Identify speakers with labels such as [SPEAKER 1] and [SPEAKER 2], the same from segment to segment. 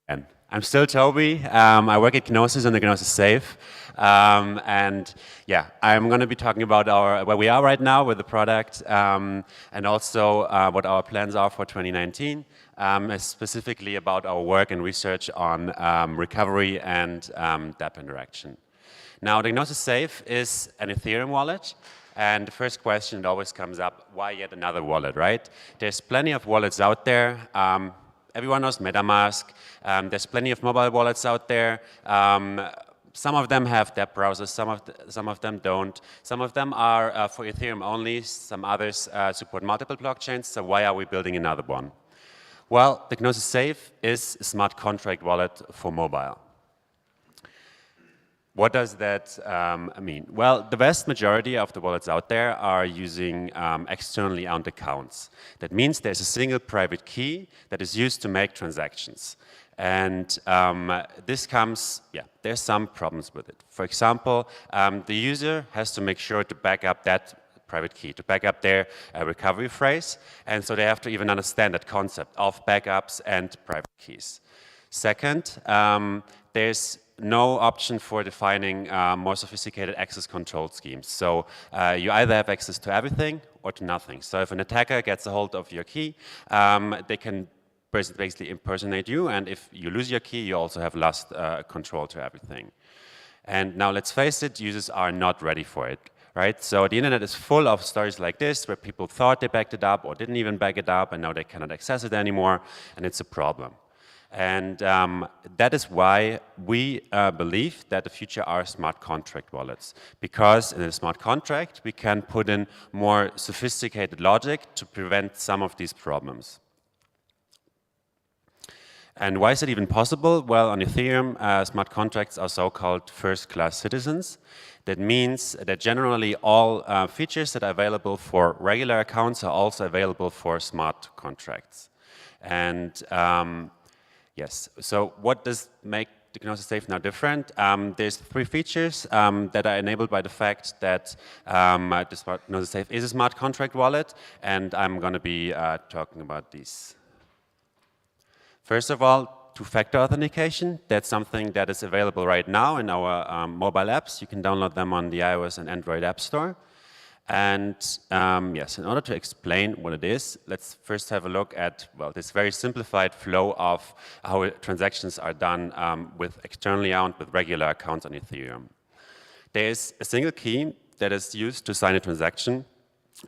[SPEAKER 1] And I'm still Toby. I work at Gnosis and the Gnosis Safe. And yeah, I'm going to be talking about where we are right now with the product and also what our plans are for 2019, specifically about our work and research on recovery and dApp interaction. Now, the Gnosis Safe is an Ethereum wallet. And the first question that always comes up, why yet another wallet, right? There's plenty of wallets out there. Everyone knows MetaMask. There's plenty of mobile wallets out there. Some of them have dApp browsers, some of them don't. Some of them are for Ethereum only, some others support multiple blockchains, so why are we building another one? Well, the Gnosis Safe is a smart contract wallet for mobile. What does that mean? Well, the vast majority of the wallets out there are using externally owned accounts. That means there's a single private key that is used to make transactions. And this comes, there's some problems with it. For example, the user has to make sure to back up that private key, to back up their recovery phrase. And so they have to even understand that concept of backups and private keys. Second, there's no option for defining more sophisticated access control schemes. So you either have access to everything or to nothing. So if an attacker gets a hold of your key, they can basically impersonate you, and if you lose your key, you also have lost control to everything. And now let's face it, users are not ready for it, right? So the internet is full of stories like this, where people thought they backed it up or didn't even back it up, and now they cannot access it anymore, and it's a problem. And that is why we believe that the future are smart contract wallets. Because in a smart contract, we can put in more sophisticated logic to prevent some of these problems. And why is it even possible? Well, on Ethereum, smart contracts are so-called first-class citizens. That means that generally all features that are available for regular accounts are also available for smart contracts. And yes, so what does make the Gnosis Safe now different? There's three features that are enabled by the fact that the Gnosis Safe is a smart contract wallet, and I'm going to be talking about these. First of all, two-factor authentication. That's something that is available right now in our mobile apps. You can download them on the iOS and Android App Store. And yes, in order to explain what it is, let's first have a look at, well, this very simplified flow of how transactions are done with externally owned, with regular accounts on Ethereum. There is a single key that is used to sign a transaction,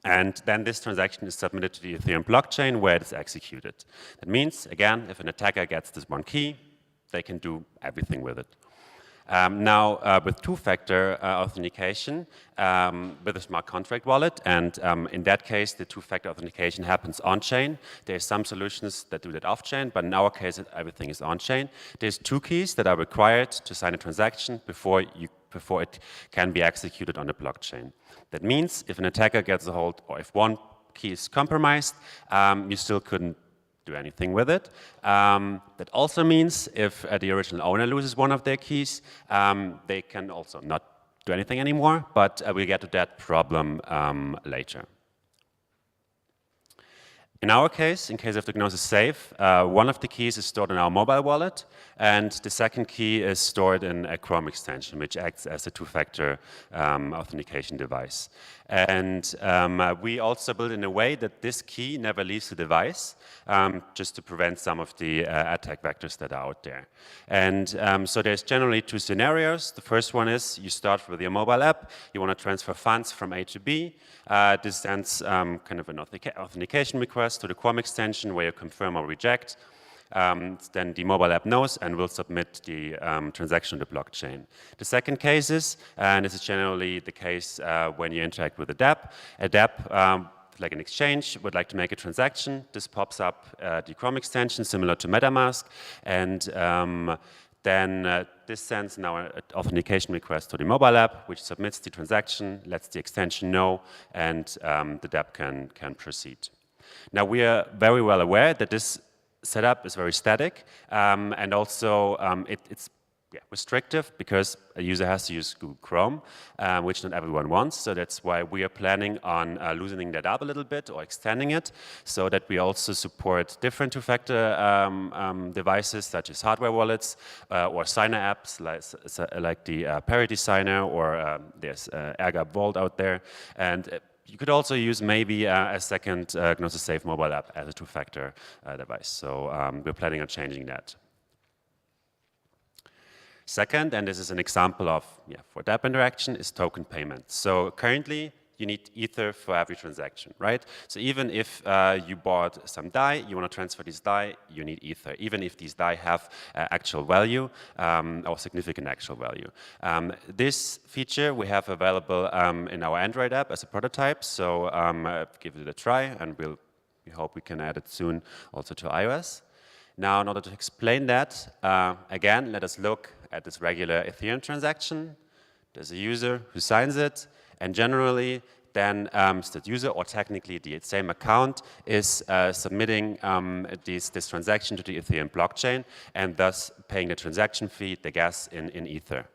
[SPEAKER 1] and then this transaction is submitted to the Ethereum blockchain where it is executed. That means, again, if an attacker gets this one key, they can do everything with it. Now, with two-factor authentication, with a smart contract wallet, and in that case, the two-factor authentication happens on-chain. There's some solutions that do that off-chain, but in our case, everything is on-chain. There's two keys that are required to sign a transaction before it can be executed on the blockchain. That means if an attacker gets a hold, or if one key is compromised, you still couldn't do anything with it. That also means if the original owner loses one of their keys, they can also not do anything anymore, but we'll get to that problem later. In our case, in case of the Gnosis Safe, one of the keys is stored in our mobile wallet, and the second key is stored in a Chrome extension, which acts as a two-factor authentication device. And we also build in a way that this key never leaves the device, just to prevent some of the attack vectors that are out there. And so there's generally two scenarios. The first one is you start with your mobile app, you want to transfer funds from A to B. This sends kind of an authentication request to the Chrome extension where you confirm or reject. Then the mobile app knows and will submit the transaction to the blockchain. The second case is, and this is generally the case when you interact with a dApp. A dApp, like an exchange, would like to make a transaction. This pops up the Chrome extension, similar to MetaMask, and then this sends now an authentication request to the mobile app, which submits the transaction, lets the extension know, and the dApp can proceed. Now, we are very well aware that this setup is very static, and also it's restrictive because a user has to use Google Chrome, which not everyone wants. So that's why we are planning on loosening that up a little bit or extending it so that we also support different two-factor devices such as hardware wallets or signer apps like the Parity Signer or there's AirGap Vault out there. And you could also use maybe a second Gnosis Safe mobile app as a two-factor device. So we're planning on changing that. Second, and this is an example of for dApp interaction, is token payment. So currently, you need Ether for every transaction, right? So even if you bought some DAI, you want to transfer these DAI, you need Ether, even if these DAI have actual value or significant actual value. This feature we have available in our Android app as a prototype, so give it a try, and we hope we can add it soon also to iOS. Now, in order to explain that, again, let us look at this regular Ethereum transaction. There's a user who signs it, and generally, then that user, or technically the same account, is submitting this transaction to the Ethereum blockchain, and thus paying the transaction fee, the gas, in Ether.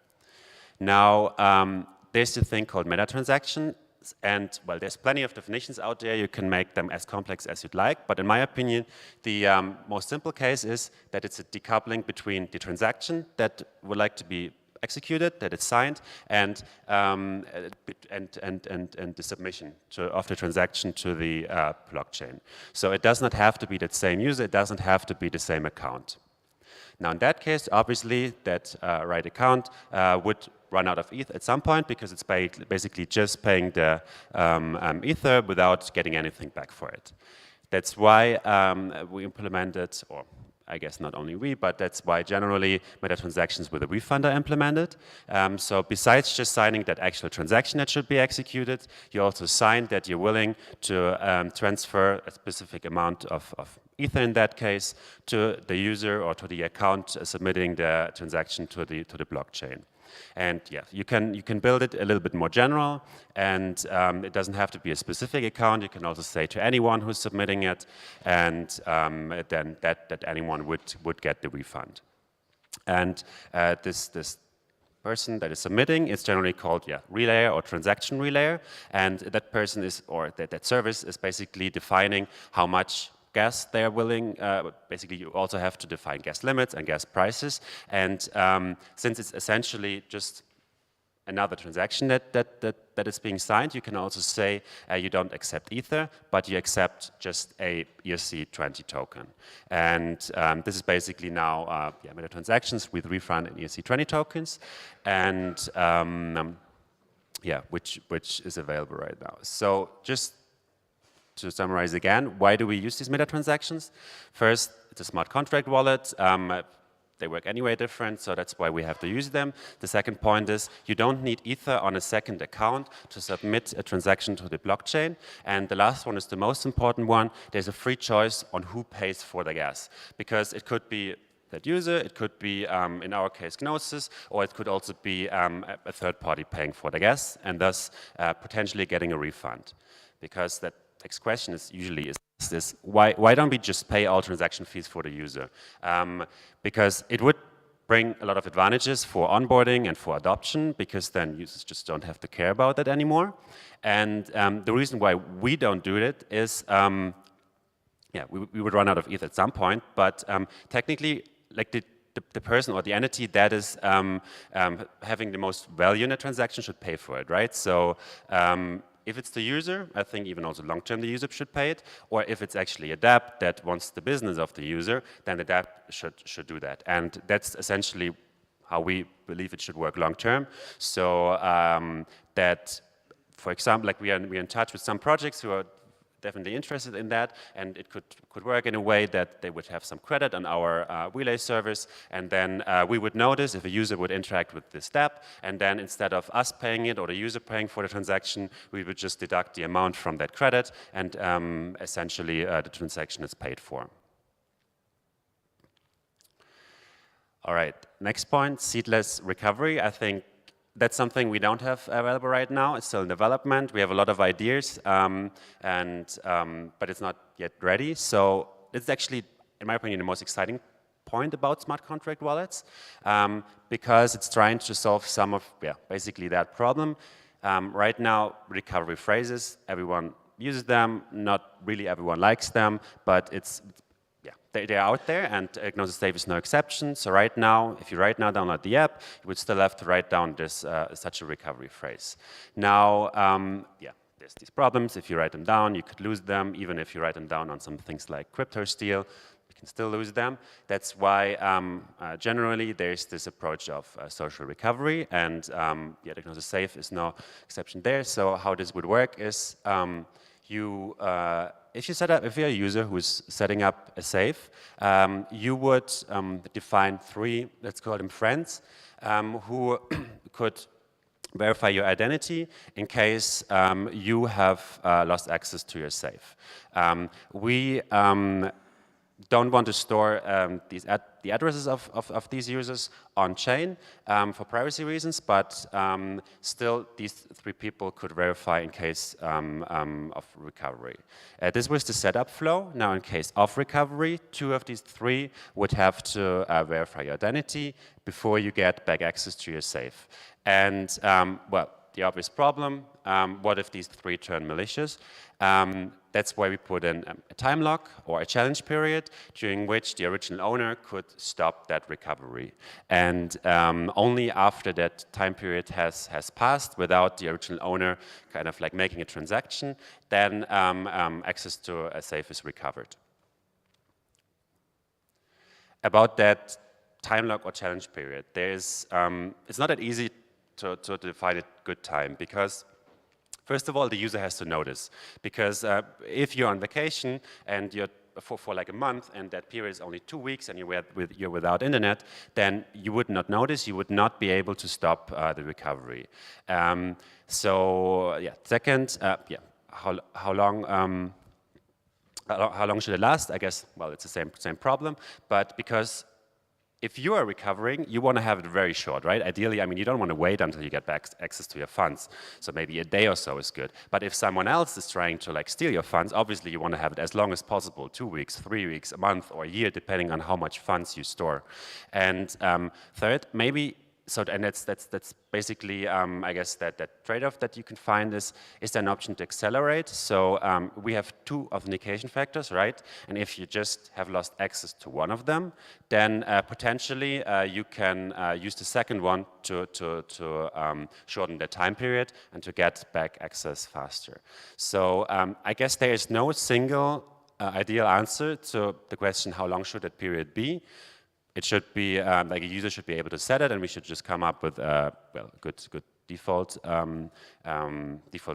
[SPEAKER 1] Now, there's a thing called meta transaction. And, well, there's plenty of definitions out there. You can make them as complex as you'd like. But in my opinion, the most simple case is that it's a decoupling between the transaction that would like to be executed, that it's signed, and the submission of the transaction to the blockchain. So it does not have to be that same user. It doesn't have to be the same account. Now, in that case, obviously, that right account would run out of ETH at some point because it's basically just paying the Ether without getting anything back for it. That's why we implemented, or I guess not only we, but that's why generally meta transactions with a refund are implemented. So besides just signing that actual transaction that should be executed, you also sign that you're willing to transfer a specific amount of Ether in that case to the user or to the account submitting the transaction to the blockchain. And yeah, you can build it a little bit more general, and it doesn't have to be a specific account. You can also say to anyone who's submitting it, and then that anyone would get the refund. And this person that is submitting is generally called relayer or transaction relayer, and that person is, or that service is basically defining how much gas they are willing. Basically, you also have to define gas limits and gas prices. And since it's essentially just another transaction that is being signed, you can also say you don't accept Ether, but you accept just a ERC20 token. And this is basically now meta transactions with refund and ERC20 tokens, and which is available right now. So just to summarize again, why do we use these meta transactions? First, it's a smart contract wallet. They work anyway different, so that's why we have to use them. The second point is you don't need Ether on a second account to submit a transaction to the blockchain. And the last one is the most important one. There's a free choice on who pays for the gas, because it could be that user, it could be, in our case, Gnosis, or it could also be a third party paying for the gas, and thus potentially getting a refund. Because that next question is usually this, why don't we just pay all transaction fees for the user? Because it would bring a lot of advantages for onboarding and for adoption, because then users just don't have to care about that anymore. And the reason why we don't do it is, we would run out of ETH at some point, but technically, like the person or the entity that is having the most value in a transaction should pay for it, right? So if it's the user, I think even also long-term the user should pay it. Or if it's actually a dApp that wants the business of the user, then the dApp should do that. And that's essentially how we believe it should work long-term. So that, for example, like we are in touch with some projects who are definitely interested in that, and it could work in a way that they would have some credit on our relay service, and then we would notice if a user would interact with this dApp, and then instead of us paying it or the user paying for the transaction, we would just deduct the amount from that credit, and essentially the transaction is paid for. All right, next point, seedless recovery. I think that's something we don't have available right now. It's still in development. We have a lot of ideas, but it's not yet ready. So it's actually, in my opinion, the most exciting point about smart contract wallets, because it's trying to solve some of, basically that problem. Right now, recovery phrases, everyone uses them, not really everyone likes them, but they're out there, and Gnosis Safe is no exception. So right now, if you right now download the app, you would still have to write down this such a recovery phrase. Now, there's these problems. If you write them down, you could lose them. Even if you write them down on some things like crypto steal, you can still lose them. That's why generally there's this approach of social recovery, and the Gnosis Safe is no exception there. So how this would work is if you're a user who's setting up a safe, you would define 3, let's call them friends, who could verify your identity in case you have lost access to your safe. We don't want to store the addresses of these users on chain for privacy reasons, but still these 3 people could verify in case of recovery. This was the setup flow. Now in case of recovery, 2 of these 3 would have to verify your identity before you get back access to your safe. And well, the obvious problem, what if these 3 turn malicious? That's why we put in a time lock or a challenge period during which the original owner could stop that recovery. And only after that time period has passed without the original owner kind of like making a transaction, then access to a safe is recovered. About that time lock or challenge period, it's not that easy to define a good time, because first of all, the user has to notice, because if you're on vacation and you're for like a month and that period is only 2 weeks and you're without internet, then you would not notice, you would not be able to stop the recovery. So yeah, second, how long should it last? I guess, well, it's the same problem, but because if you are recovering, you want to have it very short, right? Ideally, I mean, you don't want to wait until you get back access to your funds. So maybe a day or so is good. But if someone else is trying to like steal your funds, obviously you want to have it as long as possible, 2 weeks, 3 weeks, a month, or a year, depending on how much funds you store. And third, maybe, and that's basically, I guess, that trade-off that you can find is there an option to accelerate? So we have 2 authentication factors, right? And if you just have lost access to one of them, then potentially you can use the second one to shorten the time period and to get back access faster. So I guess there is no single ideal answer to the question, how long should that period be? It should be, like a user should be able to set it, and we should just come up with, well, good default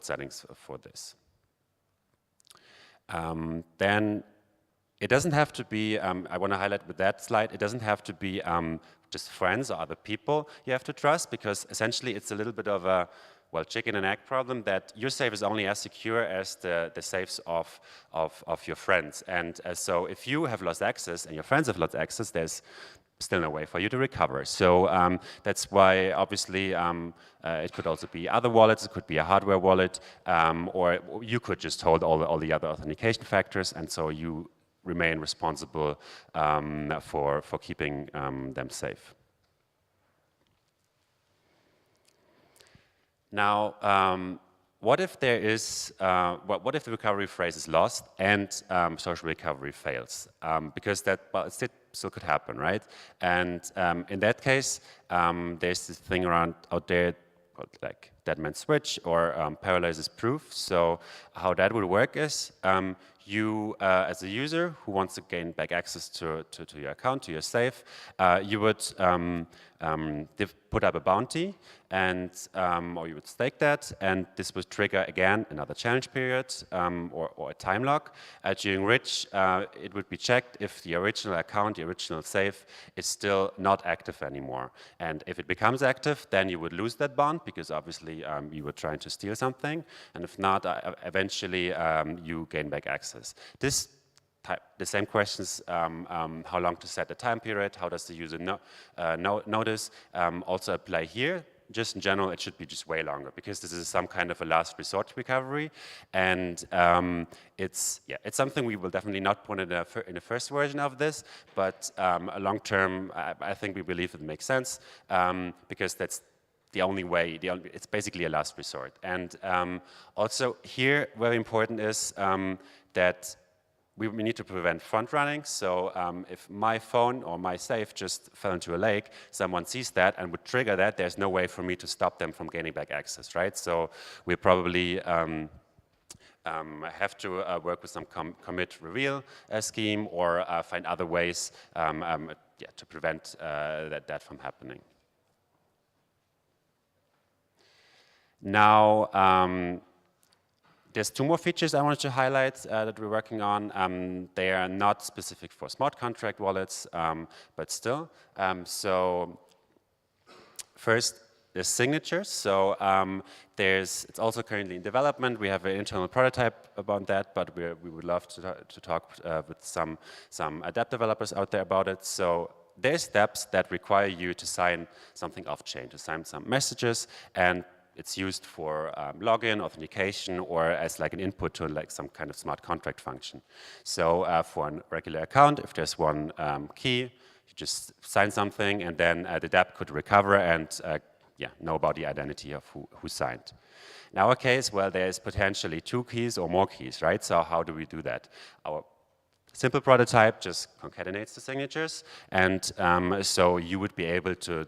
[SPEAKER 1] settings for this. Then it doesn't have to be, I want to highlight with that slide, it doesn't have to be just friends or other people you have to trust, because essentially it's a little bit of a, well, chicken and egg problem, that your safe is only as secure as the safes of your friends. And so if you have lost access and your friends have lost access, there's still no way for you to recover. So that's why, obviously, it could also be other wallets, it could be a hardware wallet, or you could just hold all the other authentication factors, and so you remain responsible for keeping them safe. Now, what if there is, what if the recovery phrase is lost and social recovery fails? Because that, well, it still could happen, right? And in that case, there's this thing out there called like dead man switch or paralysis proof. So how that would work is you, as a user who wants to gain back access to your account, to your safe, you would put up a bounty, and or you would stake that, and this would trigger again another challenge period or a time lock, during which it would be checked if the original account, the original safe, is still not active anymore. And if it becomes active, then you would lose that bond, because obviously you were trying to steal something, and if not, eventually you gain back access. The same questions, how long to set the time period, how does the user notice, also apply here. just in general, it should be just way longer, because this is some kind of a last resort recovery, and it's something we will definitely not put in the first version of this, but long term, I think we believe it makes sense, because that's the only way. It's basically a last resort. And also here, very important is that we need to prevent front running. So if my phone or my safe just fell into a lake, someone sees that and would trigger that, there's no way for me to stop them from gaining back access, right? So we probably have to work with some commit reveal scheme, or find other ways to prevent that from happening. Now, there's two more features I wanted to highlight that we're working on. They are not specific for smart contract wallets, but still. So first, there's signatures. So it's also currently in development. We have an internal prototype about that, but we would love to talk with some app developers out there about it. So there's steps that require you to sign something off-chain, to sign some messages, and it's used for login, authentication, or as like an input to like some kind of smart contract function. So for a regular account, if there's one key, you just sign something, and then the dApp could recover and know about the identity of who signed. In our case, well, there's potentially 2 keys or more keys, right? So how do we do that? Our simple prototype just concatenates the signatures, and so you would be able to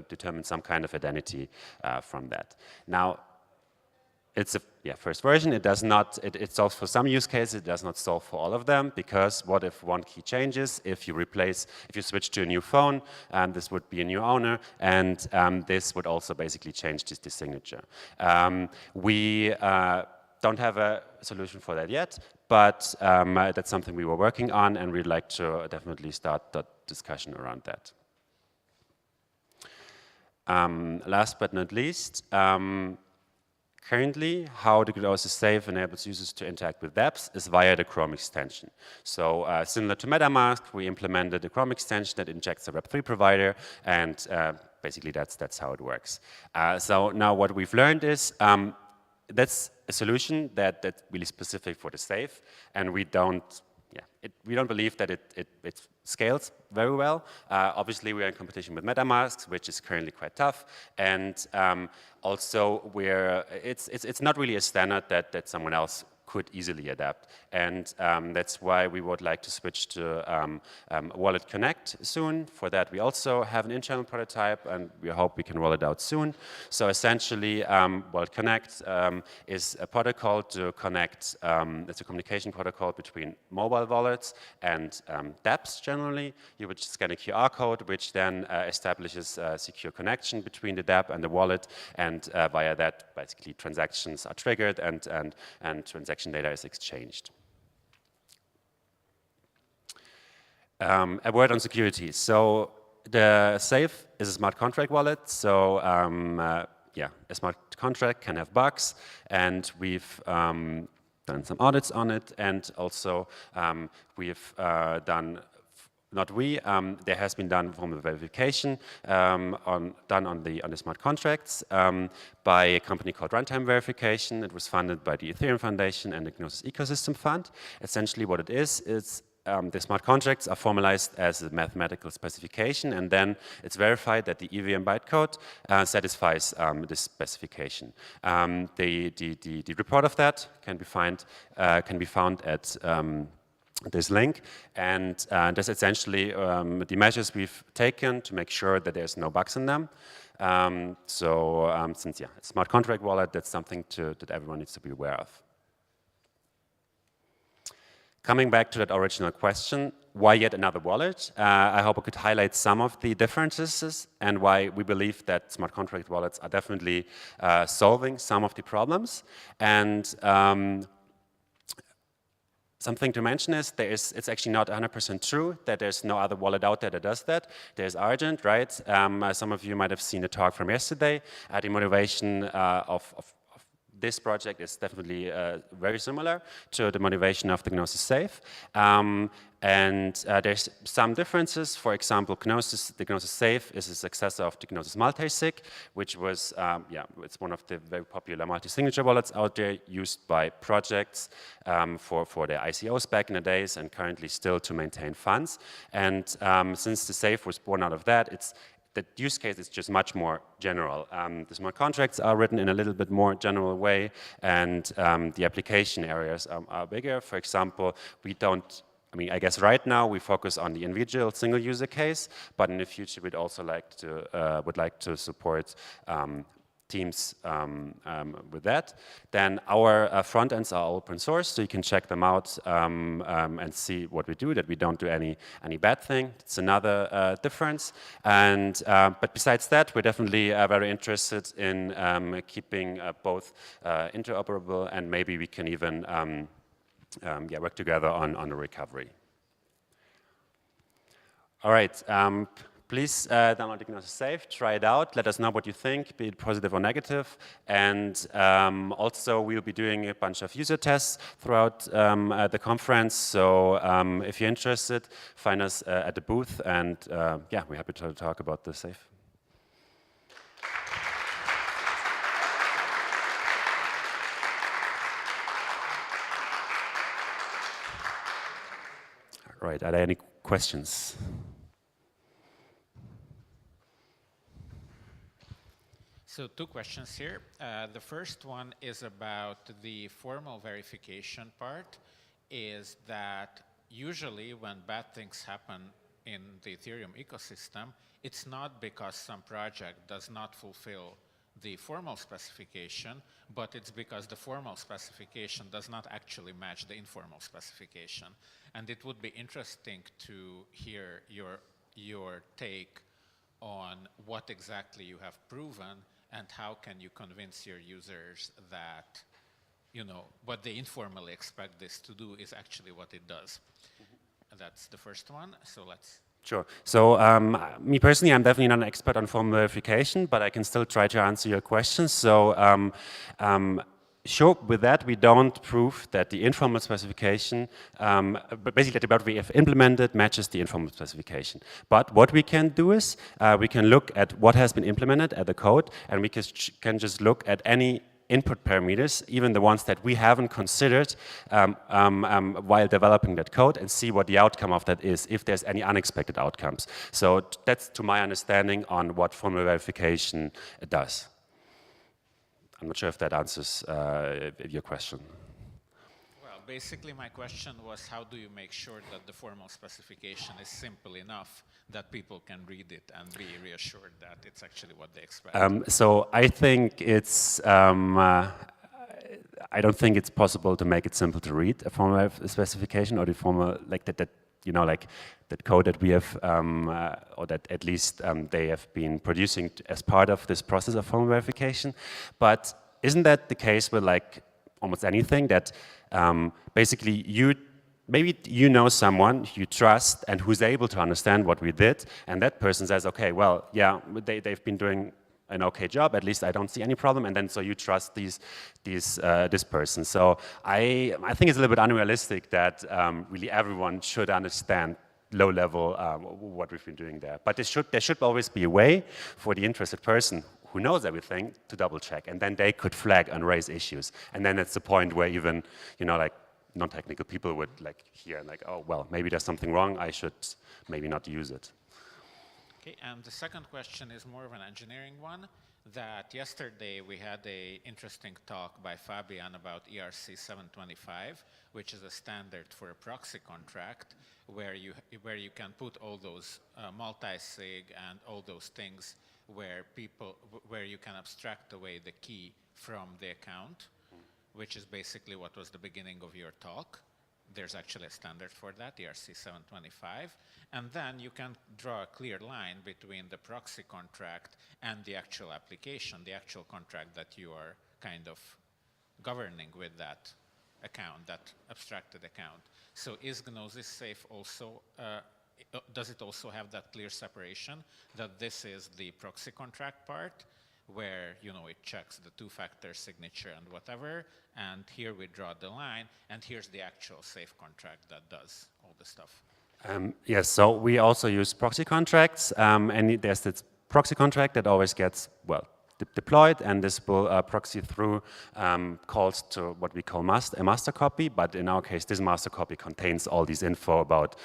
[SPEAKER 1] determine some kind of identity from that. Now, it's a first version. It does not. It solves for some use cases. It does not solve for all of them, because what if one key changes? If you switch to a new phone, this would be a new owner, and this would also basically change the signature. We don't have a solution for that yet, but that's something we were working on, and we'd like to definitely start that discussion around that. Last but not least, currently, how the Gnosis Safe enables users to interact with dApps is via the Chrome extension. So similar to MetaMask, we implemented a Chrome extension that injects a Web3 provider, and basically that's how it works. So now what we've learned is that's a solution that's really specific for the safe, and we don't believe that it scales very well. Obviously, we're in competition with MetaMask, which is currently quite tough, and also it's not really a standard that someone else could easily adapt, and that's why we would like to switch to Wallet Connect soon. For that, we also have an internal prototype, and we hope we can roll it out soon. So essentially, Wallet Connect is a protocol to connect. It's a communication protocol between mobile wallets and dApps generally. You would scan a QR code, which then establishes a secure connection between the dApp and the wallet, and via that, basically, transactions are triggered and transaction data is exchanged. A word on security. So the Safe is a smart contract wallet. So a smart contract can have bugs, and we've done some audits on it, and also we've done. There has been done formal verification done on the smart contracts by a company called Runtime Verification. It was funded by the Ethereum Foundation and the Gnosis Ecosystem Fund. Essentially, what it is the smart contracts are formalized as a mathematical specification, and then it's verified that the EVM bytecode satisfies this specification. The report of that can be found at this link, and that's essentially the measures we've taken to make sure that there's no bugs in them. Since it's a smart contract wallet, that's something that everyone needs to be aware of. Coming back to that original question, why yet another wallet? I hope I could highlight some of the differences and why we believe that smart contract wallets are definitely solving some of the problems. And something to mention is it's actually not 100% true that there's no other wallet out there that does that. There's Argent, right? Some of you might have seen a talk from yesterday. The motivation of this project is definitely very similar to the motivation of the Gnosis Safe. And there's some differences. For example, Gnosis, the Gnosis Safe is a successor of the Gnosis Multisig, which was, it's one of the very popular multi-signature wallets out there, used by projects for their ICOs back in the days, and currently still to maintain funds. And since the Safe was born out of that, the use case is just much more general. The smart contracts are written in a little bit more general way, and the application areas are bigger. For example, I guess right now we focus on the individual single user case, but in the future we'd also would like to support teams with that. Then our front ends are open source, so you can check them out and see what we do, that we don't do any bad thing. It's another difference. And but besides that, we're definitely very interested in keeping both interoperable, and maybe we can even work together on the recovery. All right. Please download the Gnosis Safe, try it out, let us know what you think, be it positive or negative. And also we'll be doing a bunch of user tests throughout the conference. So if you're interested, find us at the booth, and we're happy to talk about the Safe. All right, are there any questions?
[SPEAKER 2] So 2 questions here. The first one is about the formal verification part, is that usually when bad things happen in the Ethereum ecosystem, it's not because some project does not fulfill the formal specification, but it's because the formal specification does not actually match the informal specification. And it would be interesting to hear your take on what exactly you have proven, and how can you convince your users that, what they informally expect this to do is actually what it does. And that's the first one. So let's.
[SPEAKER 1] Sure. So me personally, I'm definitely not an expert on formal verification, but I can still try to answer your questions. So sure, with that, we don't prove that the informal specification, but basically that what we have implemented matches the informal specification. But what we can do is we can look at what has been implemented at the code, and we can just look at any input parameters, even the ones that we haven't considered while developing that code, and see what the outcome of that is, if there's any unexpected outcomes. So that's, to my understanding, on what formal verification does. I'm not sure if that answers your question.
[SPEAKER 2] Well, basically my question was, how do you make sure that the formal specification is simple enough that people can read it and be reassured that it's actually what they expect?
[SPEAKER 1] So I think it's, I don't think it's possible to make it simple to read a formal specification, or the formal, like that code that we have, or that at least they have been producing as part of this process of formal verification. But isn't that the case with like almost anything, that basically maybe you know someone you trust and who's able to understand what we did, and that person says, okay, well, yeah, they've been doing an okay job, at least I don't see any problem, and then so you trust this person. So I think it's a little bit unrealistic that really everyone should understand low level what we've been doing there. But there should always be a way for the interested person who knows everything to double check, and then they could flag and raise issues. And then it's the point where even, like non-technical people would like hear like, oh, well, maybe there's something wrong, I should maybe not use it.
[SPEAKER 2] Okay, and the second question is more of an engineering one, that yesterday we had an interesting talk by Fabian about ERC 725, which is a standard for a proxy contract where you can put all those multi-sig and all those things where you can abstract away the key from the account, which is basically what was the beginning of your talk. There's actually a standard for that, ERC 725. And then you can draw a clear line between the proxy contract and the actual application, the actual contract that you are kind of governing with that account, that abstracted account. So is Gnosis Safe also, does it also have that clear separation, that this is the proxy contract part, where, you know, it checks the two-factor signature and whatever, and here we draw the line, and here's the actual safe contract that does all the stuff.
[SPEAKER 1] Yes, so we also use proxy contracts, and there's this proxy contract that always gets, well, deployed, and this will proxy through calls to what we call a master copy, but in our case, this master copy contains all these info about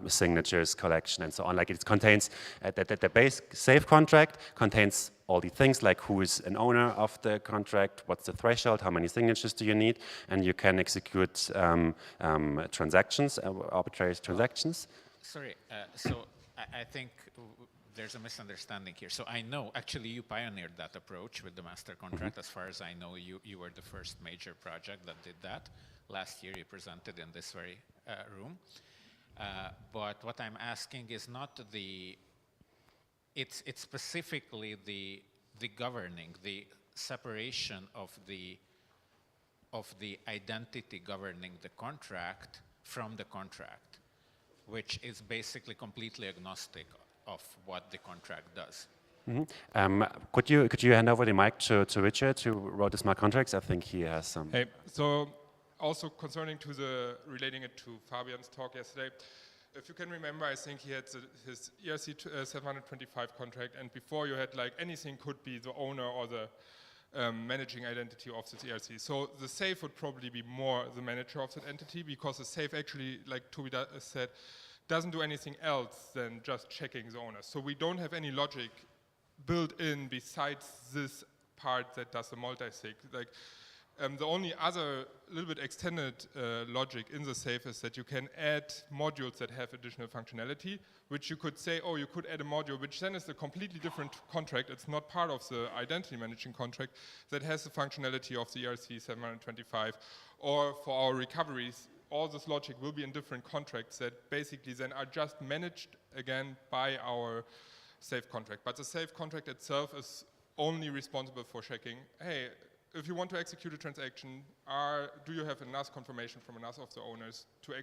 [SPEAKER 1] signatures, collection, and so on. Like it contains, the base safe contract contains all the things like who is an owner of the contract, what's the threshold, how many signatures do you need, and you can execute transactions, arbitrary transactions.
[SPEAKER 2] Sorry, so I think there's a misunderstanding here. So I know, actually, you pioneered that approach with the master contract. As far as I know, you were the first major project that did that. Last year, you presented in this very room. But what I'm asking is not it's specifically the governing, the separation of the identity governing the contract from the contract, which is basically completely agnostic of what the contract does.
[SPEAKER 1] Mm-hmm. Could you hand over the mic to Richard, who wrote the smart contracts? I think he has some.
[SPEAKER 3] Hey, so also concerning to relating it to Fabian's talk yesterday, if you can remember, I think he had his ERC 725 contract, and before you had like anything could be the owner or the managing identity of this ERC. So the safe would probably be more the manager of that entity, because the safe actually, like Tobias said, doesn't do anything else than just checking the owner. So we don't have any logic built in besides this part that does the multi-sig. Like, the only other little bit extended logic in the safe is that you can add modules that have additional functionality, which you could say, oh, you could add a module, which then is a completely different contract. It's not part of the identity managing contract that has the functionality of the ERC 725. Or for our recoveries, all this logic will be in different contracts that basically then are just managed again by our safe contract. But the safe contract itself is only responsible for checking, hey, if you want to execute a transaction, do you have enough confirmation from enough of the owners to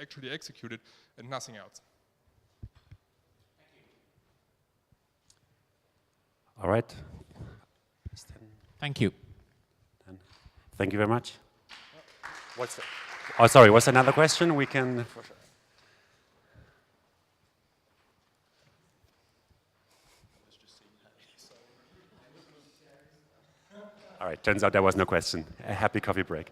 [SPEAKER 3] actually execute it, and nothing else?
[SPEAKER 1] All right.
[SPEAKER 2] Thank you.
[SPEAKER 1] Thank you very much. Oh, sorry, what's another question? We can... All right, turns out there was no question. A happy coffee break.